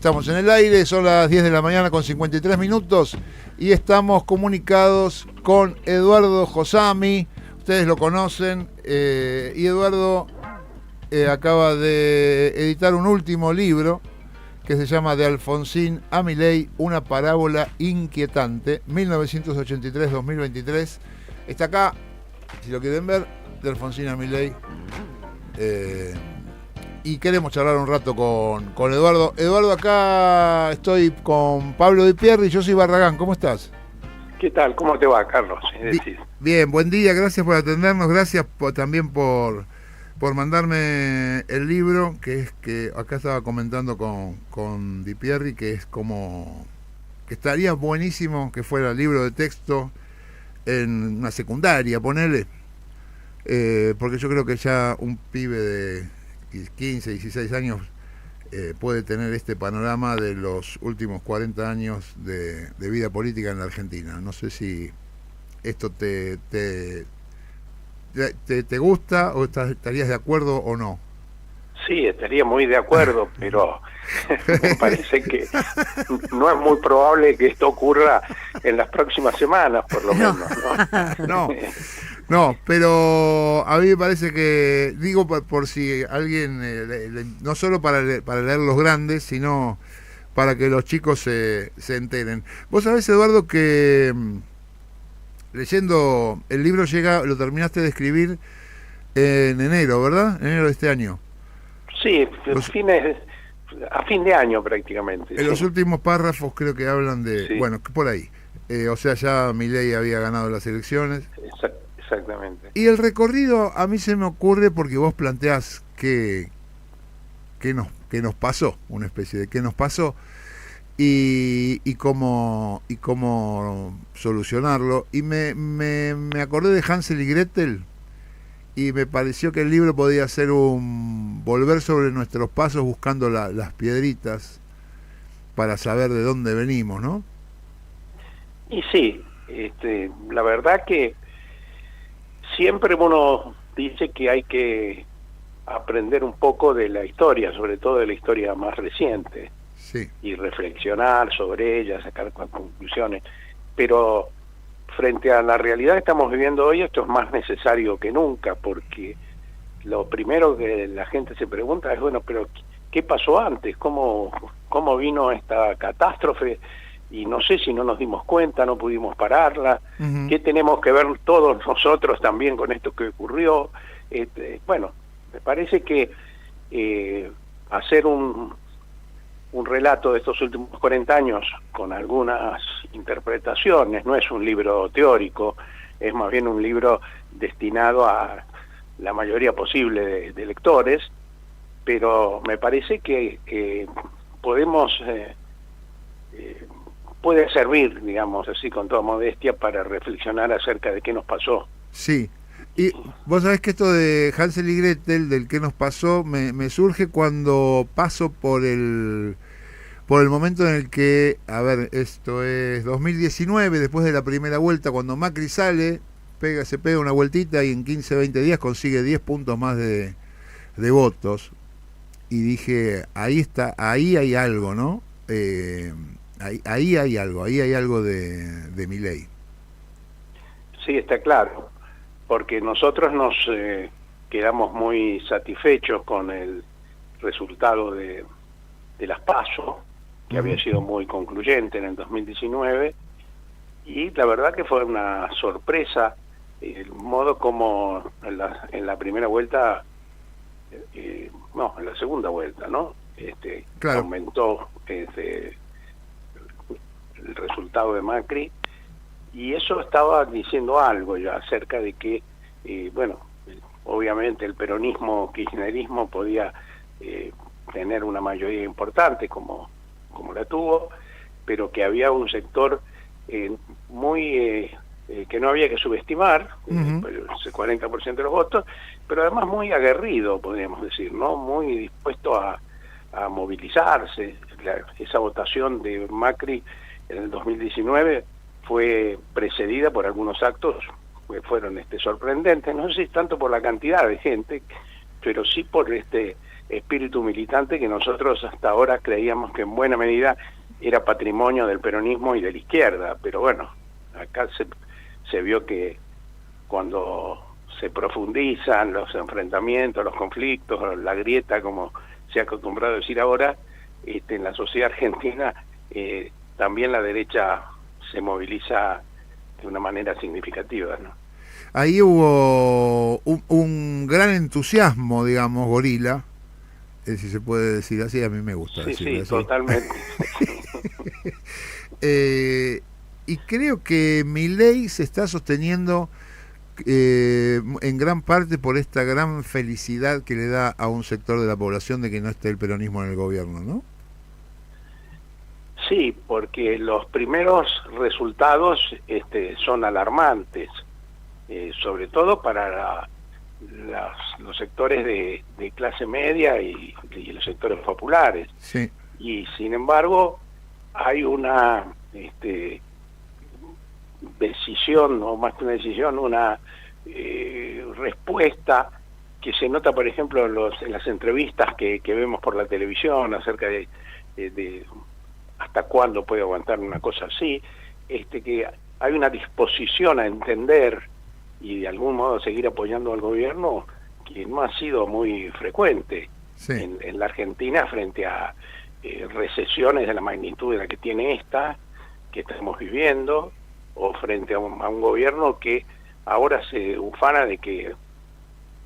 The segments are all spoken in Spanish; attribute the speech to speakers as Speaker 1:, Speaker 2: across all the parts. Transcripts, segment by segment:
Speaker 1: Estamos en el aire, son las 10 de la mañana con 53 minutos y estamos comunicados con Eduardo Josami. Ustedes lo conocen y Eduardo acaba de editar un último libro que se llama De Alfonsín a Milei, una parábola inquietante, 1983-2023. Está acá, si lo quieren ver, De Alfonsín a Milei. Y queremos charlar un rato con Eduardo. Eduardo, acá estoy con Pablo Di Pierri, yo soy Barragán. ¿Cómo estás?
Speaker 2: ¿Qué tal? ¿Cómo te va, Carlos?
Speaker 1: Bien, buen día, gracias por atendernos, gracias también por mandarme el libro, que es que acá estaba comentando con Di Pierri, que es como que estaría buenísimo que fuera libro de texto en una secundaria, ponele, porque yo creo que ya un pibe de 15, 16 años puede tener este panorama de los últimos 40 años de vida política en la Argentina. No sé si esto te gusta o estarías de acuerdo o no.
Speaker 2: Sí, estaría muy de acuerdo, pero me parece que no es muy probable que esto ocurra en las próximas semanas, por lo menos, ¿no?
Speaker 1: No, pero a mí me parece que, digo por si alguien, no solo para leer los grandes, sino para que los chicos se enteren. Vos sabés, Eduardo, que leyendo el libro lo terminaste de escribir en enero, ¿verdad? En enero de este año.
Speaker 2: Sí, a fin de año prácticamente.
Speaker 1: En los últimos párrafos creo que hablan de, sí. Bueno, por ahí. O sea, ya Milei había ganado las elecciones.
Speaker 2: Exactamente.
Speaker 1: Y el recorrido a mí se me ocurre porque vos planteás que nos pasó, una especie de qué nos pasó y cómo solucionarlo. Y me acordé de Hansel y Gretel y me pareció que el libro podía ser un volver sobre nuestros pasos buscando las piedritas para saber de dónde venimos, ¿no?
Speaker 2: Y sí, la verdad que siempre uno dice que hay que aprender un poco de la historia, sobre todo de la historia más reciente,
Speaker 1: sí, y
Speaker 2: reflexionar sobre ella, sacar conclusiones, pero frente a la realidad que estamos viviendo hoy, esto es más necesario que nunca, porque lo primero que la gente se pregunta es, bueno, pero ¿qué pasó antes? ¿Cómo vino esta catástrofe? Y no sé si no nos dimos cuenta, no pudimos pararla. Uh-huh. ¿Qué tenemos que ver todos nosotros también con esto que ocurrió? Bueno, me parece que hacer un relato de estos últimos 40 años con algunas interpretaciones, no es un libro teórico, es más bien un libro destinado a la mayoría posible de lectores, pero me parece que podemos... puede servir, digamos así, con toda modestia, para reflexionar acerca de qué nos pasó.
Speaker 1: Sí, y vos sabés que esto de Hansel y Gretel, del qué nos pasó, me surge cuando paso por el momento en el que, a ver, esto es 2019, después de la primera vuelta, cuando Macri sale, se pega una vueltita y en 15, 20 días consigue 10 puntos más de votos. Y dije, ahí hay algo, ¿no? Ahí hay algo de Milei.
Speaker 2: Sí, está claro, porque nosotros nos quedamos muy satisfechos con el resultado de las PASO, que había sido muy concluyente en el 2019, y la verdad que fue una sorpresa el modo como en la primera vuelta, no, en la segunda vuelta, ¿no? Claro. Aumentó el resultado de Macri, y eso estaba diciendo algo ya acerca de que, bueno, obviamente el peronismo, kirchnerismo podía tener una mayoría importante como la tuvo, pero que había un sector muy que no había que subestimar, uh-huh, el 40% de los votos, pero además muy aguerrido, podríamos decir, ¿no? Muy dispuesto a movilizarse. Esa votación de Macri en el 2019 fue precedida por algunos actos que fueron sorprendentes, no sé si tanto por la cantidad de gente, pero sí por espíritu militante que nosotros hasta ahora creíamos que en buena medida era patrimonio del peronismo y de la izquierda, pero bueno, acá se vio que cuando se profundizan los enfrentamientos, los conflictos, la grieta, como se ha acostumbrado a decir ahora, en la sociedad argentina también la derecha se moviliza de una manera significativa, ¿no?
Speaker 1: Ahí hubo un gran entusiasmo, digamos, gorila, si se puede decir así, a mí me gusta decirlo así.
Speaker 2: Sí, totalmente.
Speaker 1: Y creo que Milei se está sosteniendo en gran parte por esta gran felicidad que le da a un sector de la población de que no esté el peronismo en el gobierno, ¿no?
Speaker 2: Sí, porque los primeros resultados son alarmantes, sobre todo para los sectores de clase media y los sectores populares.
Speaker 1: Sí.
Speaker 2: Y sin embargo hay una decisión, o más que una decisión, una respuesta que se nota, por ejemplo, en las entrevistas que vemos por la televisión acerca de hasta cuándo puede aguantar una cosa así, que hay una disposición a entender y de algún modo seguir apoyando al gobierno que no ha sido muy frecuente en la Argentina frente a recesiones de la magnitud de la que tiene esta, que estamos viviendo, o frente a un gobierno que ahora se ufana de que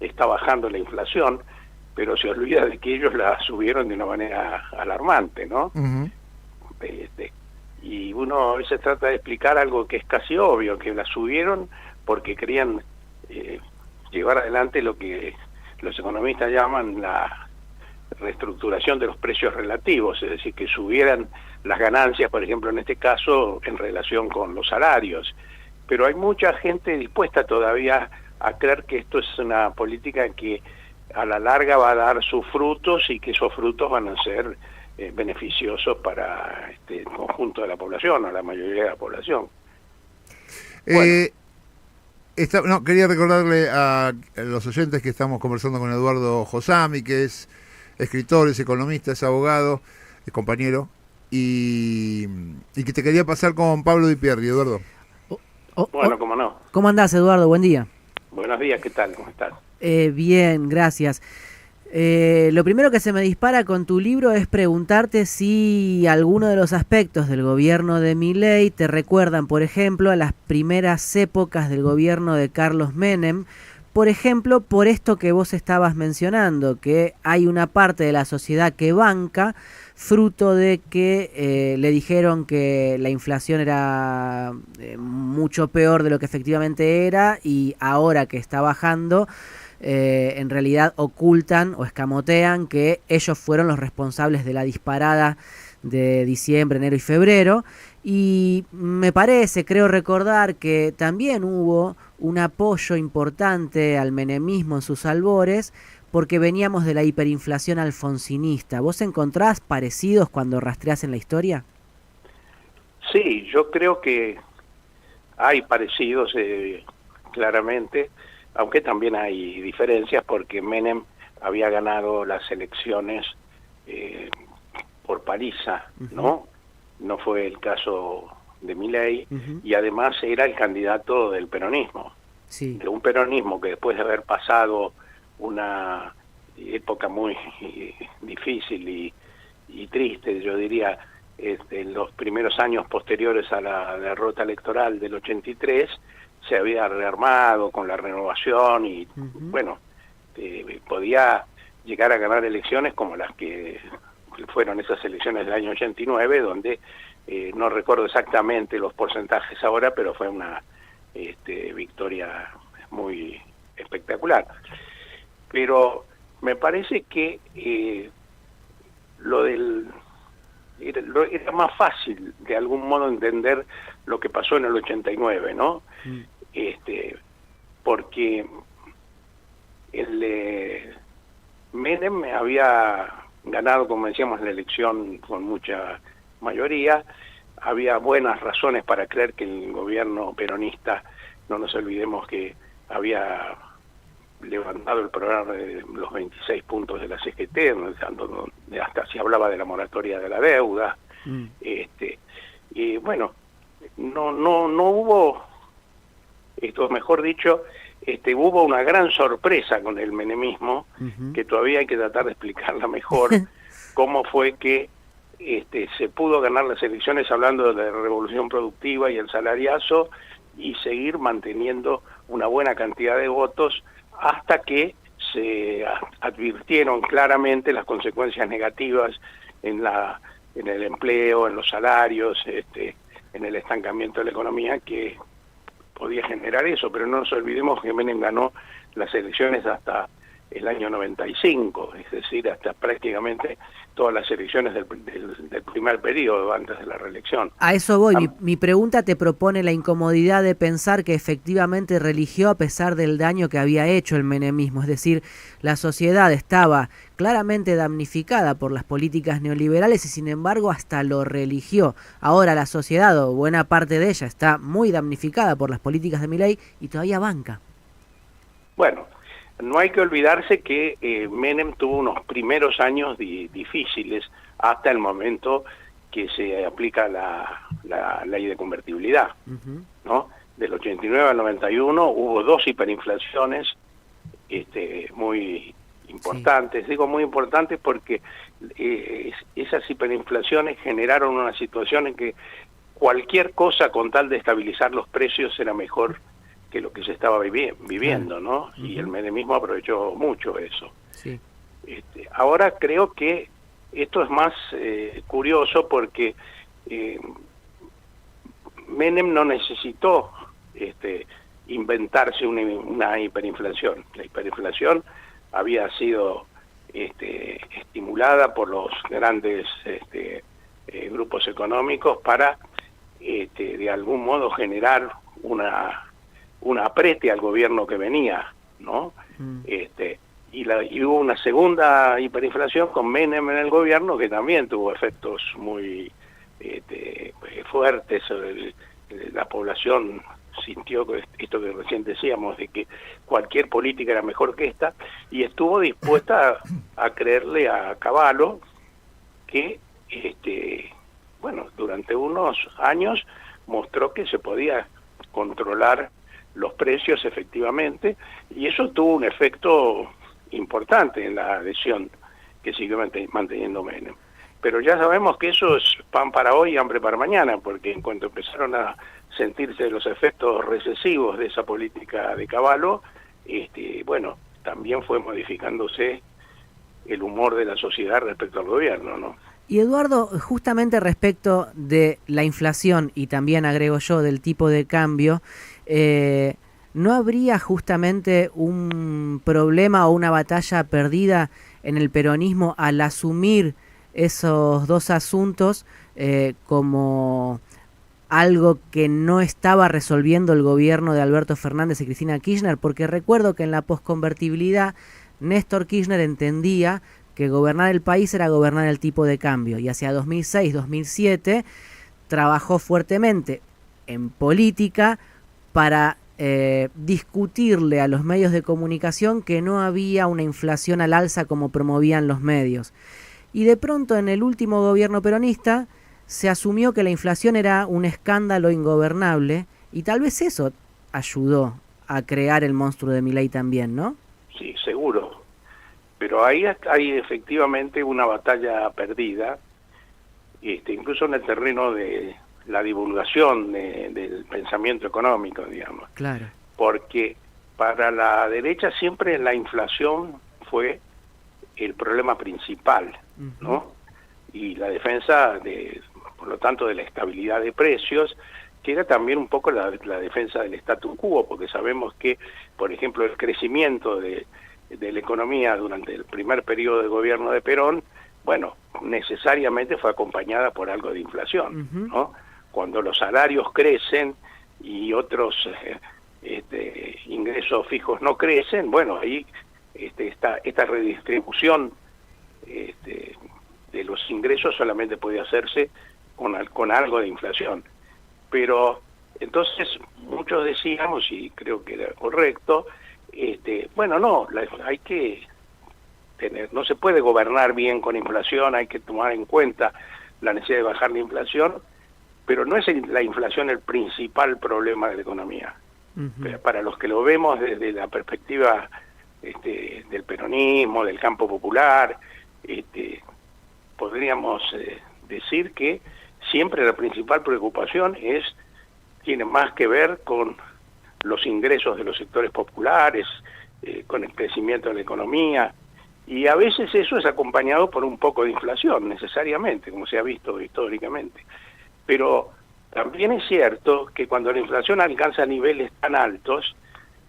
Speaker 2: está bajando la inflación, pero se olvida de que ellos la subieron de una manera alarmante, ¿no?
Speaker 1: Uh-huh.
Speaker 2: Y uno a veces trata de explicar algo que es casi obvio, que la subieron porque querían llevar adelante lo que los economistas llaman la reestructuración de los precios relativos, es decir, que subieran las ganancias, por ejemplo, en este caso, en relación con los salarios. Pero hay mucha gente dispuesta todavía a creer que esto es una política que a la larga va a dar sus frutos y que esos frutos van a ser beneficiosos para el conjunto de la población, o la mayoría de la población.
Speaker 1: Bueno. Quería recordarle a los oyentes que estamos conversando con Eduardo Josami, que es escritor, es economista, es abogado, es compañero, y que te quería pasar con Pablo Di Pierri, Eduardo.
Speaker 2: Bueno, cómo no.
Speaker 3: ¿Cómo andás, Eduardo? Buen día.
Speaker 2: Buenos días, ¿qué tal? ¿Cómo estás?
Speaker 3: Bien, gracias. Lo primero que se me dispara con tu libro es preguntarte si alguno de los aspectos del gobierno de Milei te recuerdan, por ejemplo, a las primeras épocas del gobierno de Carlos Menem, por ejemplo, por esto que vos estabas mencionando, que hay una parte de la sociedad que banca, fruto de que le dijeron que la inflación era mucho peor de lo que efectivamente era, y ahora que está bajando, en realidad ocultan o escamotean que ellos fueron los responsables de la disparada de diciembre, enero y febrero. Y me parece, creo recordar, que también hubo un apoyo importante al menemismo en sus albores, porque veníamos de la hiperinflación alfonsinista. ¿Vos encontrás parecidos cuando rastreás en la historia?
Speaker 2: Sí, yo creo que hay parecidos claramente, aunque también hay diferencias, porque Menem había ganado las elecciones por paliza, ¿no? No fue el caso de Milei, y además era el candidato del peronismo.
Speaker 3: Sí.
Speaker 2: De un peronismo que después de haber pasado una época muy difícil y triste, yo diría, en los primeros años posteriores a la derrota electoral del 83, se había rearmado con la renovación y, bueno, podía llegar a ganar elecciones como las que fueron esas elecciones del año 89, donde no recuerdo exactamente los porcentajes ahora, pero fue una victoria muy espectacular. Pero me parece que era más fácil de algún modo entender lo que pasó en el 89, ¿no? Porque Menem había ganado, como decíamos, la elección con mucha mayoría. Había buenas razones para creer que el gobierno peronista, no nos olvidemos que había levantado el programa de los 26 puntos de la CGT, donde hasta se hablaba de la moratoria de la deuda. Y bueno, no hubo, esto mejor dicho, hubo una gran sorpresa con el menemismo, que todavía hay que tratar de explicarla mejor, cómo fue que se pudo ganar las elecciones hablando de la revolución productiva y el salariazo, y seguir manteniendo una buena cantidad de votos hasta que se advirtieron claramente las consecuencias negativas en el empleo, en los salarios, en el estancamiento de la economía que podía generar eso. Pero no nos olvidemos que Menem ganó las elecciones hasta el año 95, es decir, hasta prácticamente todas las elecciones del primer periodo antes de la reelección.
Speaker 3: A eso voy. Mi pregunta te propone la incomodidad de pensar que efectivamente religió a pesar del daño que había hecho el menemismo. Es decir, la sociedad estaba claramente damnificada por las políticas neoliberales y sin embargo hasta lo religió. Ahora la sociedad, o buena parte de ella, está muy damnificada por las políticas de Milei y todavía banca.
Speaker 2: Bueno, no hay que olvidarse que Menem tuvo unos primeros años difíciles hasta el momento que se aplica la ley de convertibilidad, ¿no? Del 89 al 91 hubo 2 hiperinflaciones muy importantes. Sí. Digo muy importantes porque esas hiperinflaciones generaron una situación en que cualquier cosa con tal de estabilizar los precios era mejor que lo que se estaba viviendo, ¿no? Y el menemismo aprovechó mucho eso.
Speaker 3: Sí.
Speaker 2: Ahora creo que esto es más curioso porque Menem no necesitó inventarse una hiperinflación. La hiperinflación había sido estimulada por los grandes grupos económicos para de algún modo generar un aprete al gobierno que venía, ¿no? Y hubo una segunda hiperinflación con Menem en el gobierno que también tuvo efectos muy fuertes sobre la población. Sintió esto que recién decíamos, de que cualquier política era mejor que esta, y estuvo dispuesta a creerle a Cavallo que, bueno, durante unos años mostró que se podía controlar los precios efectivamente, y eso tuvo un efecto importante en la adhesión que siguió manteniendo Menem. Pero ya sabemos que eso es pan para hoy y hambre para mañana, porque en cuanto empezaron a sentirse los efectos recesivos de esa política de Cavallo, bueno, también fue modificándose el humor de la sociedad respecto al gobierno, ¿no?
Speaker 3: Y Eduardo, justamente respecto de la inflación y también agrego yo del tipo de cambio, ¿no habría justamente un problema o una batalla perdida en el peronismo al asumir esos dos asuntos como algo que no estaba resolviendo el gobierno de Alberto Fernández y Cristina Kirchner? Porque recuerdo que en la posconvertibilidad Néstor Kirchner entendía que gobernar el país era gobernar el tipo de cambio, y hacia 2006-2007 trabajó fuertemente en política para discutirle a los medios de comunicación que no había una inflación al alza como promovían los medios. Y de pronto en el último gobierno peronista se asumió que la inflación era un escándalo ingobernable, y tal vez eso ayudó a crear el monstruo de Milei también, ¿no?
Speaker 2: Sí, seguro. Pero ahí hay efectivamente una batalla perdida, incluso en el terreno de la divulgación del pensamiento económico, digamos.
Speaker 3: Claro.
Speaker 2: Porque para la derecha siempre la inflación fue el problema principal, ¿no? Y la defensa, por lo tanto, de la estabilidad de precios, que era también un poco la defensa del statu quo, porque sabemos que, por ejemplo, el crecimiento de la economía durante el primer periodo de gobierno de Perón, bueno, necesariamente fue acompañada por algo de inflación, ¿no? Cuando los salarios crecen y otros ingresos fijos no crecen, bueno, ahí esta redistribución de los ingresos solamente puede hacerse con algo de inflación. Pero entonces muchos decíamos, y creo que era correcto, bueno, no, hay que tener, no se puede gobernar bien con inflación, hay que tomar en cuenta la necesidad de bajar la inflación, pero no es la inflación el principal problema de la economía. Para los que lo vemos desde la perspectiva del peronismo, del campo popular, podríamos decir que siempre la principal preocupación tiene más que ver con los ingresos de los sectores populares, con el crecimiento de la economía, y a veces eso es acompañado por un poco de inflación, necesariamente, como se ha visto históricamente. Pero también es cierto que cuando la inflación alcanza niveles tan altos,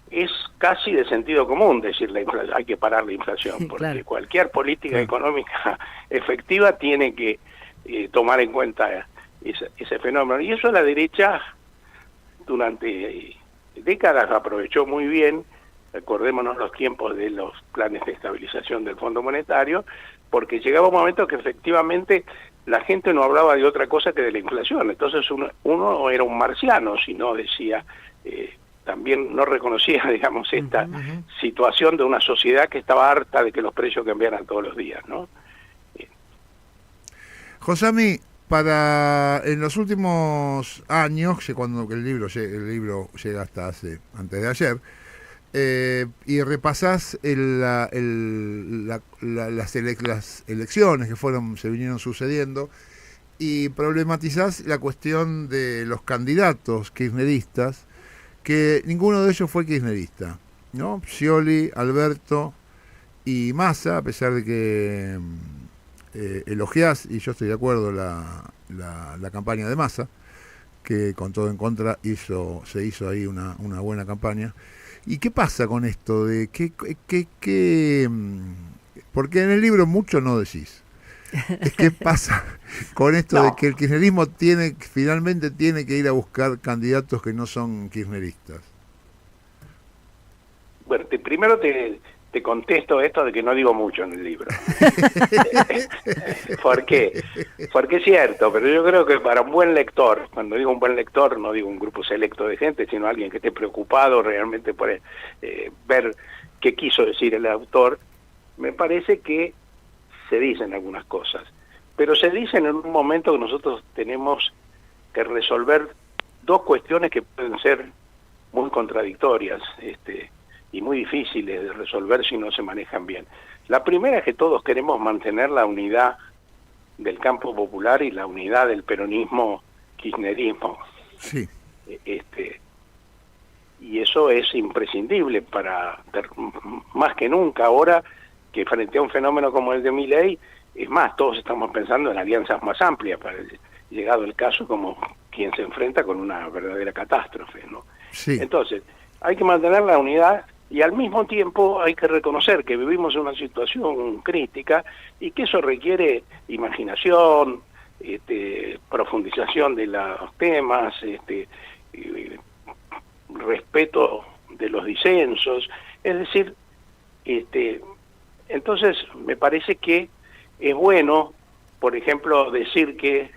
Speaker 2: es casi de sentido común decir hay que parar la inflación, porque claro, cualquier política económica efectiva tiene que tomar en cuenta ese fenómeno. Y eso la derecha durante décadas aprovechó muy bien. Acordémonos los tiempos de los planes de estabilización del Fondo Monetario, porque llegaba un momento que efectivamente la gente no hablaba de otra cosa que de la inflación. Entonces uno era un marciano si no decía, también no reconocía, digamos, esta situación de una sociedad que estaba harta de que los precios cambiaran todos los días, ¿no?
Speaker 1: Josami, en los últimos años, cuando el libro llega hasta antes de ayer, y repasás las elecciones que se vinieron sucediendo y problematizás la cuestión de los candidatos kirchneristas, que ninguno de ellos fue kirchnerista, ¿no? Scioli, Alberto y Massa, a pesar de que elogiás, y yo estoy de acuerdo, la campaña de Massa, que con todo en contra se hizo ahí una buena campaña. ¿Y qué pasa con esto? Porque en el libro mucho no decís. ¿Qué pasa con esto de que el kirchnerismo finalmente tiene que ir a buscar candidatos que no son kirchneristas?
Speaker 2: Bueno, primero te contesto esto de que no digo mucho en el libro. ¿Por qué? Porque es cierto, pero yo creo que para un buen lector, cuando digo un buen lector, no digo un grupo selecto de gente, sino alguien que esté preocupado realmente por ver qué quiso decir el autor, me parece que se dicen algunas cosas, pero se dicen en un momento que nosotros tenemos que resolver dos cuestiones que pueden ser muy contradictorias, y muy difíciles de resolver si no se manejan bien. La primera es que todos queremos mantener la unidad del campo popular y la unidad del peronismo-kirchnerismo.
Speaker 1: Sí.
Speaker 2: Y eso es imprescindible más que nunca ahora que frente a un fenómeno como el de Milei, es más, todos estamos pensando en alianzas más amplias para llegado el caso como quien se enfrenta con una verdadera catástrofe, ¿no?
Speaker 1: Sí.
Speaker 2: Entonces, hay que mantener la unidad y al mismo tiempo hay que reconocer que vivimos en una situación crítica y que eso requiere imaginación, profundización de los temas, respeto de los disensos, es decir, entonces me parece que es bueno, por ejemplo, decir que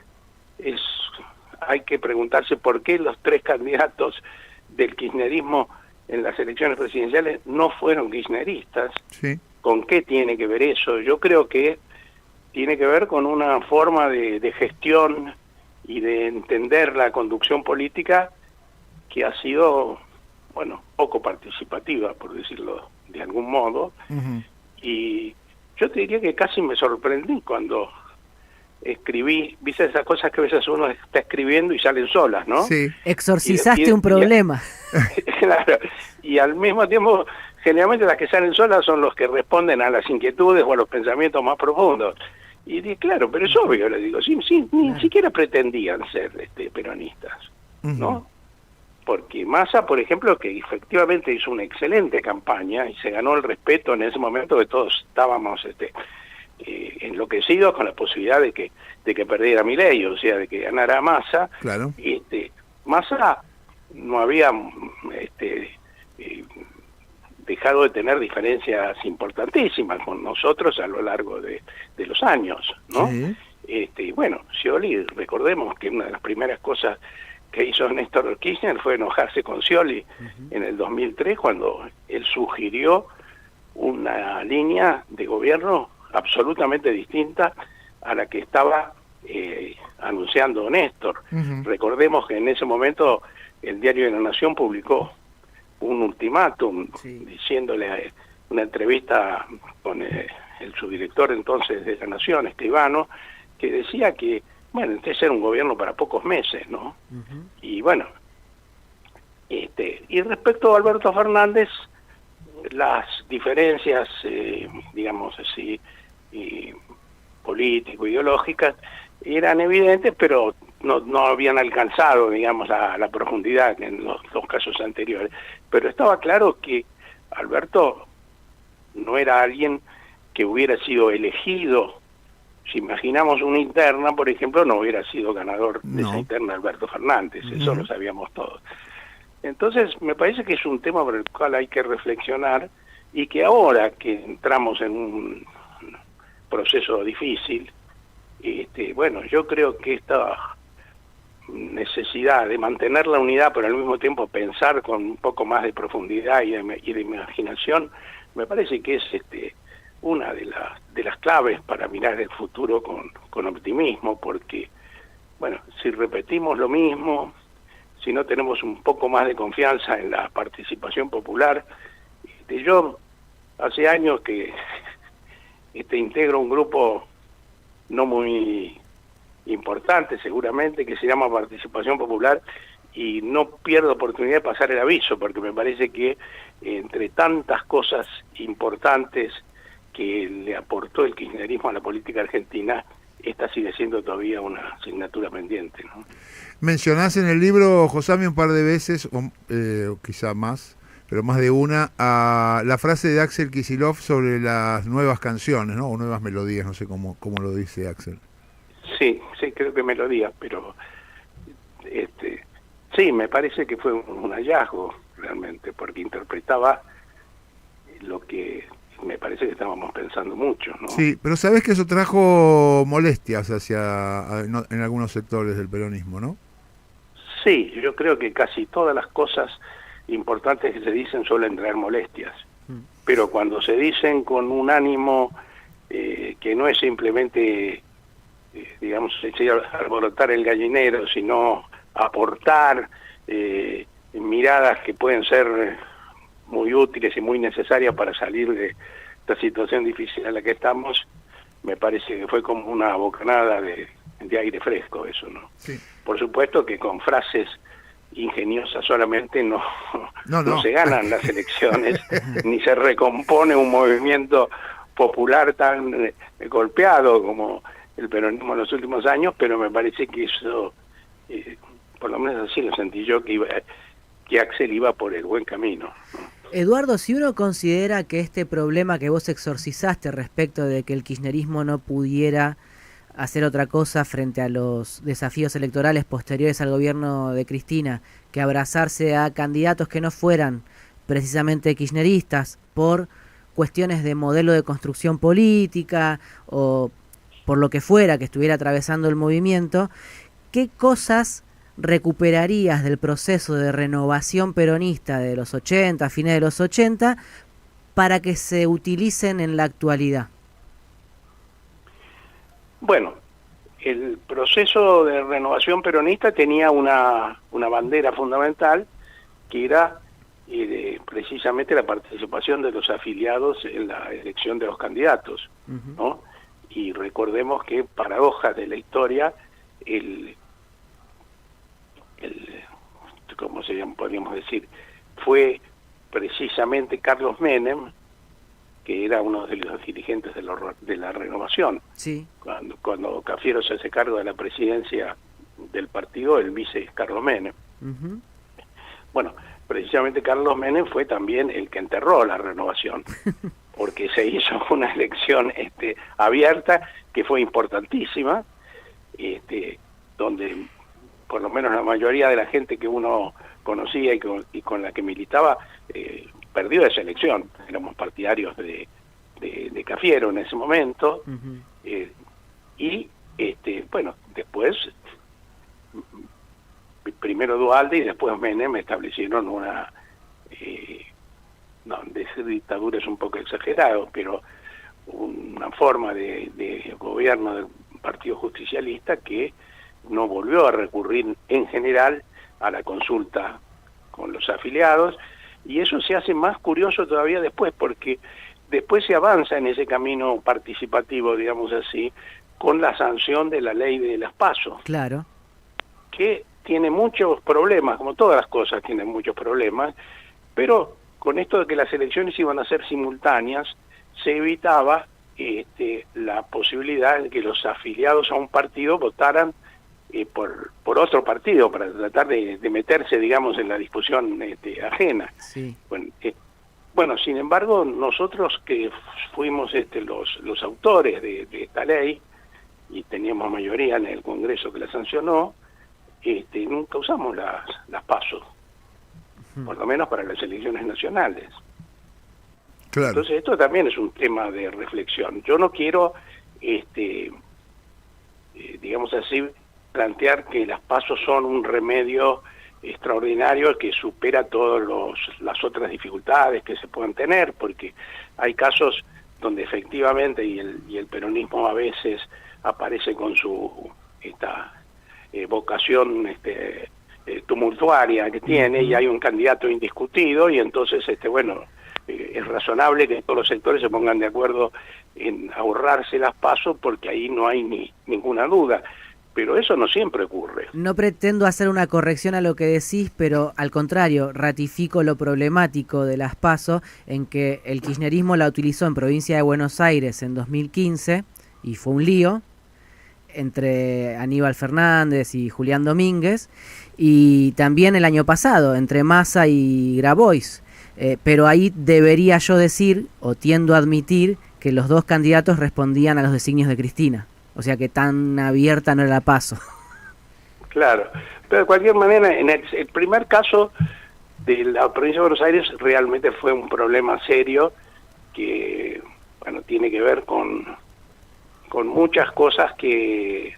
Speaker 2: hay que preguntarse por qué los tres candidatos del kirchnerismo en las elecciones presidenciales no fueron kirchneristas.
Speaker 1: Sí.
Speaker 2: ¿Con qué tiene que ver eso? Yo creo que tiene que ver con una forma de gestión y de entender la conducción política que ha sido, bueno, poco participativa, por decirlo de algún modo. Y yo te diría que casi me sorprendí cuando escribí, viste esas cosas que a veces uno está escribiendo y salen solas, ¿no?
Speaker 3: Sí. Exorcizaste un problema.
Speaker 2: Claro, y al mismo tiempo, generalmente las que salen solas son los que responden a las inquietudes o a los pensamientos más profundos. Y dije, claro, pero es obvio, le digo, sí, ni siquiera pretendían ser peronistas, ¿no? Porque Massa, por ejemplo, que efectivamente hizo una excelente campaña y se ganó el respeto en ese momento que todos estábamos enloquecidos con la posibilidad de que perdiera Milei, o sea, de que ganara Massa.
Speaker 1: Claro.
Speaker 2: Massa no había dejado de tener diferencias importantísimas con nosotros a lo largo de los años, ¿no? Sí. Y bueno, Scioli, recordemos que una de las primeras cosas que hizo Néstor Kirchner fue enojarse con Scioli en el 2003, cuando él sugirió una línea de gobierno absolutamente distinta a la que estaba anunciando Néstor. Recordemos que en ese momento el Diario de la Nación publicó un ultimátum diciéndole una entrevista con el subdirector entonces de la Nación, Escribano, que decía que, bueno, este era un gobierno para pocos meses, ¿no? Y bueno, y respecto a Alberto Fernández, las diferencias, digamos así, político-ideológicas, eran evidentes, pero no habían alcanzado, digamos, la profundidad que en los dos casos anteriores. Pero estaba claro que Alberto no era alguien que hubiera sido elegido. Si imaginamos una interna, por ejemplo, no hubiera sido ganador de esa interna Alberto Fernández, eso lo sabíamos todos. Entonces, me parece que es un tema por el cual hay que reflexionar, y que ahora que entramos en un proceso difícil, bueno, yo creo que esta necesidad de mantener la unidad, pero al mismo tiempo pensar con un poco más de profundidad y de imaginación, me parece que es una de las claves para mirar el futuro con optimismo, porque, bueno, si repetimos lo mismo, si no tenemos un poco más de confianza en la participación popular, yo hace años que integro un grupo no muy importante seguramente, que se llama Participación Popular, y no pierdo oportunidad de pasar el aviso, porque me parece que entre tantas cosas importantes que le aportó el kirchnerismo a la política argentina, esta sigue siendo todavía una asignatura pendiente, ¿no?
Speaker 1: Mencionás en el libro, Josami, un par de veces, o quizá más, pero más de una, a la frase de Axel Kicillof sobre las nuevas canciones, ¿no? O nuevas melodías, no sé cómo lo dice Axel.
Speaker 2: Sí, creo que melodías, pero sí, me parece que fue un hallazgo realmente, porque interpretaba lo que me parece que estábamos pensando mucho, ¿no?
Speaker 1: Sí, pero sabés que eso trajo molestias en algunos sectores del peronismo, ¿no?
Speaker 2: Sí, yo creo que casi todas las cosas importantes que se dicen suelen traer molestias, pero cuando se dicen con un ánimo que no es simplemente, digamos, alborotar el gallinero, sino aportar miradas que pueden ser muy útiles y muy necesarias para salir de esta situación difícil en la que estamos, me parece que fue como una bocanada de aire fresco eso, ¿no? Sí. Por supuesto que con frases ingeniosas solamente no se ganan las elecciones, ni se recompone un movimiento popular tan golpeado como el peronismo en los últimos años, pero me parece que eso, por lo menos así lo sentí yo, que Axel iba por el buen camino, ¿no?
Speaker 3: Eduardo, si uno considera que este problema que vos exorcizaste respecto de que el kirchnerismo no pudiera hacer otra cosa frente a los desafíos electorales posteriores al gobierno de Cristina, que abrazarse a candidatos que no fueran precisamente kirchneristas por cuestiones de modelo de construcción política o por lo que fuera que estuviera atravesando el movimiento, ¿qué cosas recuperarías del proceso de renovación peronista de los 80, fines de los 80, para que se utilicen en la actualidad?
Speaker 2: Bueno, el proceso de renovación peronista tenía una bandera fundamental, que era precisamente la participación de los afiliados en la elección de los candidatos, ¿no? Y recordemos que, paradoja de la historia, ¿cómo se llama? Podríamos decir, fue precisamente Carlos Menem, que era uno de los dirigentes de la renovación.
Speaker 3: Sí.
Speaker 2: Cuando Cafiero se hace cargo de la presidencia del partido, el vice es Carlos Menem. Bueno, precisamente Carlos Menem fue también el que enterró la renovación, porque se hizo una elección abierta que fue importantísima, donde por lo menos la mayoría de la gente que uno conocía y con la que militaba perdió esa elección. Éramos partidarios de Cafiero en ese momento, y bueno, después primero Duhalde y después Menem establecieron una, no, decir dictadura es un poco exagerado, pero una forma de gobierno del Partido Justicialista que no volvió a recurrir en general a la consulta con los afiliados, y eso se hace más curioso todavía después, porque después se avanza en ese camino participativo, digamos así, con la sanción de la ley de las PASO.
Speaker 3: Claro.
Speaker 2: Que tiene muchos problemas, como todas las cosas tienen muchos problemas, pero con esto de que las elecciones iban a ser simultáneas, se evitaba la posibilidad de que los afiliados a un partido votaran por otro partido, para tratar de meterse, digamos, en la discusión ajena.
Speaker 3: Sí.
Speaker 2: Bueno, sin embargo, nosotros que fuimos los autores de esta ley, y teníamos mayoría en el Congreso que la sancionó, nunca usamos las PASO, por lo menos para las elecciones nacionales.
Speaker 1: Claro.
Speaker 2: Entonces esto también es un tema de reflexión. Yo no quiero, digamos así, plantear que las PASO son un remedio extraordinario que supera todas las otras dificultades que se puedan tener, porque hay casos donde efectivamente, y el peronismo a veces aparece con su vocación tumultuaria que tiene, y hay un candidato indiscutido, y entonces es razonable que todos los sectores se pongan de acuerdo en ahorrarse las PASO, porque ahí no hay ninguna duda. Pero eso no siempre ocurre.
Speaker 3: No pretendo hacer una corrección a lo que decís, pero al contrario, ratifico lo problemático de las PASO, en que el kirchnerismo la utilizó en provincia de Buenos Aires en 2015, y fue un lío entre Aníbal Fernández y Julián Domínguez, y también el año pasado entre Massa y Grabois. Pero ahí debería yo decir, o tiendo a admitir, que los dos candidatos respondían a los designios de Cristina. O sea que tan abierta no era la PASO.
Speaker 2: Claro, pero de cualquier manera, en el primer caso de la provincia de Buenos Aires realmente fue un problema serio que, bueno, tiene que ver con muchas cosas que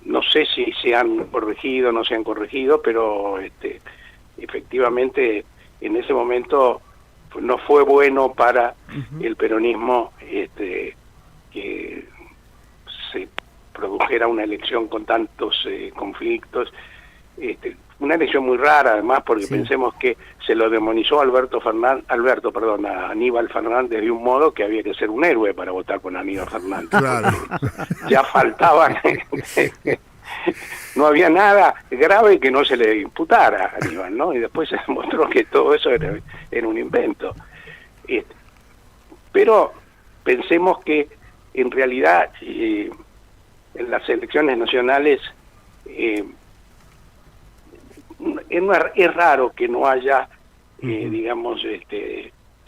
Speaker 2: no sé si se han corregido o no se han corregido, pero efectivamente en ese momento no fue bueno para el peronismo que se produjera una elección con tantos conflictos, una elección muy rara además, porque sí, pensemos que se lo demonizó a Aníbal Fernández de un modo que había que ser un héroe para votar con Aníbal Fernández. Claro. Ya faltaban, no había nada grave que no se le imputara a Aníbal, ¿no? Y después se demostró que todo eso era un invento. Pero pensemos que en realidad en las elecciones nacionales es raro que no haya digamos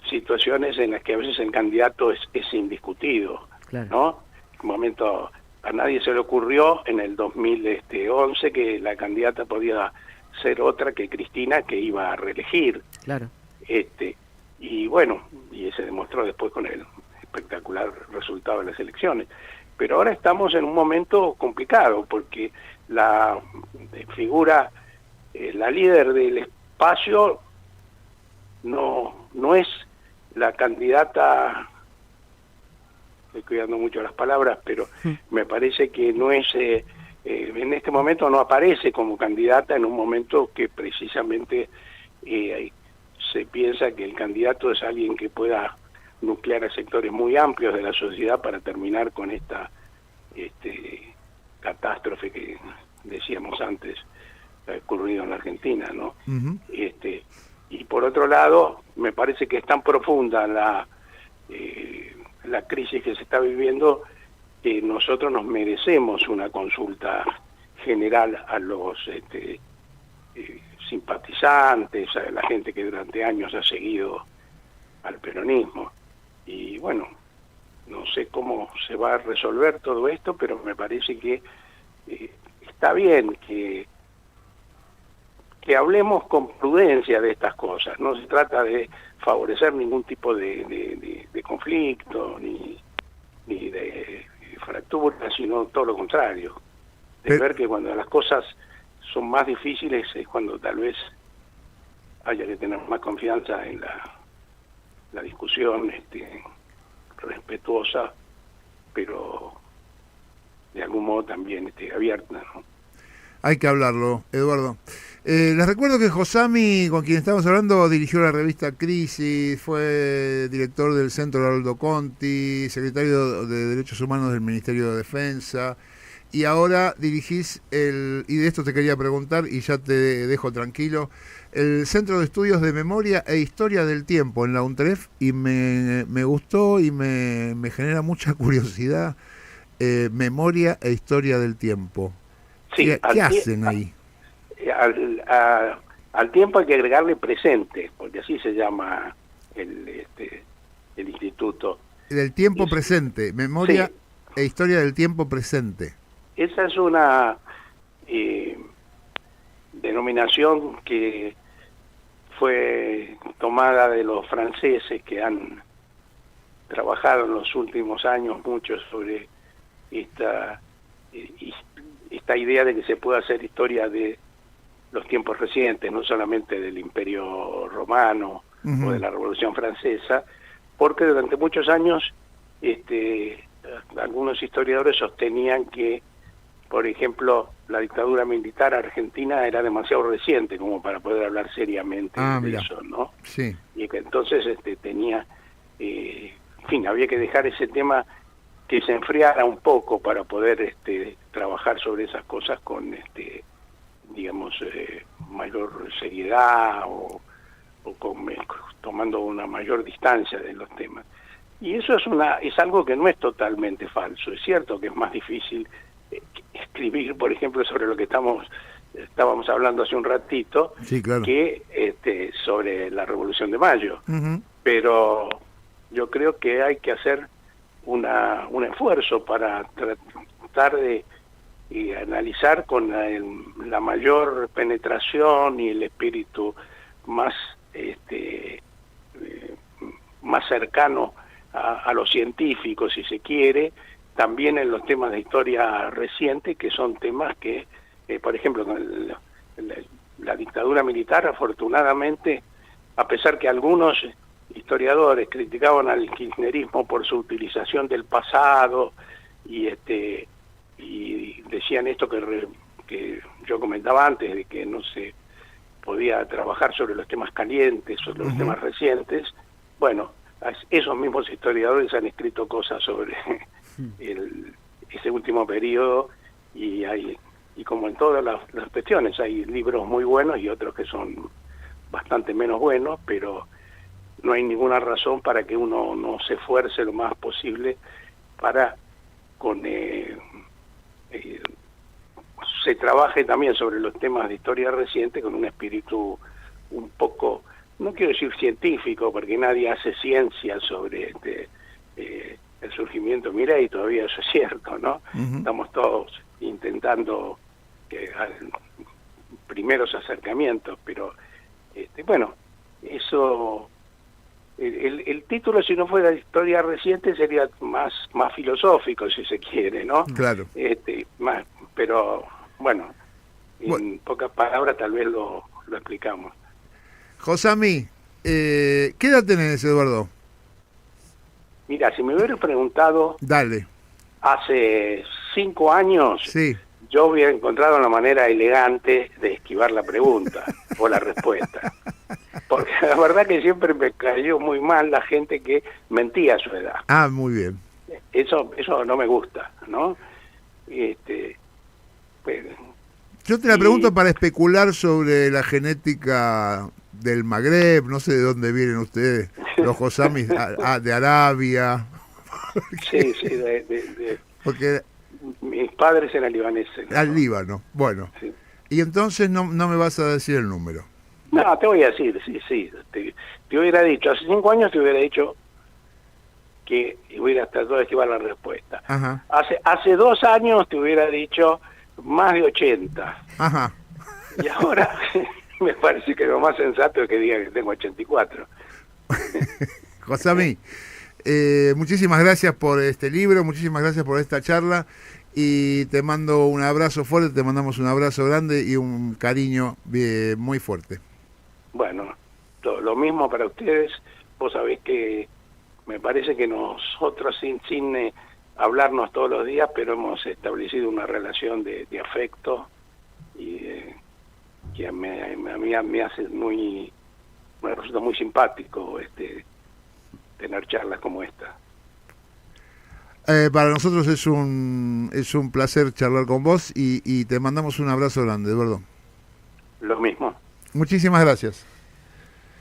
Speaker 2: situaciones en las que a veces el candidato es indiscutido, claro, ¿no? En un momento a nadie se le ocurrió en el 2011 que la candidata podía ser otra que Cristina, que iba a reelegir.
Speaker 3: Claro.
Speaker 2: Y bueno, y se demostró después con el espectacular resultado de las elecciones. Pero ahora estamos en un momento complicado, porque la figura, la líder del espacio no es la candidata, estoy cuidando mucho las palabras, pero me parece que no es, en este momento no aparece como candidata, en un momento que precisamente se piensa que el candidato es alguien que pueda nuclear a sectores muy amplios de la sociedad para terminar con esta catástrofe que decíamos antes ha ocurrido en la Argentina, ¿no? Y por otro lado, me parece que es tan profunda la crisis que se está viviendo que nosotros nos merecemos una consulta general a los simpatizantes, a la gente que durante años ha seguido al peronismo. Y bueno, no sé cómo se va a resolver todo esto, pero me parece que está bien que hablemos con prudencia de estas cosas. No se trata de favorecer ningún tipo de conflicto ni de fractura, sino todo lo contrario, de ver que cuando las cosas son más difíciles es cuando tal vez haya que tener más confianza en la discusión respetuosa, pero de algún modo también abierta, ¿no?
Speaker 1: Hay que hablarlo, Eduardo. Les recuerdo que Josami, con quien estamos hablando, dirigió la revista Crisis, fue director del Centro Haroldo Conti, secretario de Derechos Humanos del Ministerio de Defensa, y ahora dirigís y de esto te quería preguntar, y ya te dejo tranquilo, el Centro de Estudios de Memoria e Historia del Tiempo en la UNTREF, y me gustó y me genera mucha curiosidad, Memoria e Historia del Tiempo.
Speaker 2: Sí,
Speaker 1: ¿Qué hacen ahí?
Speaker 2: Al tiempo hay que agregarle presente, porque así se llama el instituto.
Speaker 1: Del tiempo presente, Memoria e Historia del Tiempo presente.
Speaker 2: Esa es una denominación que fue tomada de los franceses que han trabajado en los últimos años mucho sobre esta idea de que se puede hacer historia de los tiempos recientes, no solamente del Imperio Romano o de la Revolución Francesa, porque durante muchos años algunos historiadores sostenían que, por ejemplo, la dictadura militar argentina era demasiado reciente como para poder hablar seriamente de eso, ¿no?
Speaker 1: Sí.
Speaker 2: Y que entonces tenía, en fin, había que dejar ese tema que se enfriara un poco para poder trabajar sobre esas cosas con digamos mayor seriedad o tomando una mayor distancia de los temas. Y eso es algo que no es totalmente falso. Es cierto que es más difícil escribir, por ejemplo, sobre lo que estábamos hablando hace un ratito,
Speaker 1: sí, claro,
Speaker 2: que sobre la Revolución de Mayo.
Speaker 1: Uh-huh.
Speaker 2: Pero yo creo que hay que hacer un esfuerzo para tratar de analizar con la mayor penetración y el espíritu más más cercano a los científicos, si se quiere, también en los temas de historia reciente, que son temas que, por ejemplo, con la dictadura militar, afortunadamente, a pesar que algunos historiadores criticaban al kirchnerismo por su utilización del pasado y decían esto que yo comentaba antes, de que no se podía trabajar sobre los temas calientes, sobre los temas recientes. Bueno, esos mismos historiadores han escrito cosas sobre ese último periodo, y como en todas las cuestiones, hay libros muy buenos y otros que son bastante menos buenos, pero no hay ninguna razón para que uno no se esfuerce lo más posible para se trabaje también sobre los temas de historia reciente con un espíritu un poco, no quiero decir científico, porque nadie hace ciencia sobre el surgimiento. Mira, y todavía eso es cierto, ¿no? Uh-huh. Estamos todos intentando primeros acercamientos, pero bueno, eso, el título, si no fuera historia reciente, sería más filosófico, si se quiere, ¿no?
Speaker 1: Claro.
Speaker 2: Pero bueno, en pocas palabras tal vez lo explicamos.
Speaker 1: Josami, ¿qué edad tenés, Eduardo?
Speaker 2: Mira, si me hubieras preguntado
Speaker 1: Dale.
Speaker 2: hace 5 años,
Speaker 1: sí,
Speaker 2: yo hubiera encontrado una manera elegante de esquivar la pregunta o la respuesta. Porque la verdad que siempre me cayó muy mal la gente que mentía a su edad.
Speaker 1: Ah, muy bien.
Speaker 2: Eso no me gusta, ¿no? Pues,
Speaker 1: yo te la pregunto para especular sobre la genética del Magreb, no sé de dónde vienen ustedes, los Josamis, de Arabia.
Speaker 2: Sí,
Speaker 1: porque
Speaker 2: mis padres eran libaneses, ¿no?
Speaker 1: Al Líbano, bueno. Sí. Y entonces no me vas a decir el número.
Speaker 2: No, te voy a decir, sí. Te hubiera dicho, hace 5 años te hubiera dicho que hubiera tratado de esquivar la respuesta.
Speaker 1: Ajá.
Speaker 2: Hace 2 años te hubiera dicho más de 80.
Speaker 1: Ajá.
Speaker 2: Y ahora me parece que lo más sensato es que diga que tengo 84.
Speaker 1: Josami, muchísimas gracias por este libro, muchísimas gracias por esta charla, y te mando un abrazo fuerte, te mandamos un abrazo grande y un cariño muy fuerte.
Speaker 2: Bueno, lo mismo para ustedes. Vos sabés que me parece que nosotros sin hablarnos todos los días, pero hemos establecido una relación de afecto y que a mí me hace me resulta muy simpático tener charlas como esta.
Speaker 1: Para nosotros es un placer charlar con vos y te mandamos un abrazo grande, Eduardo.
Speaker 2: Lo mismo.
Speaker 1: Muchísimas gracias.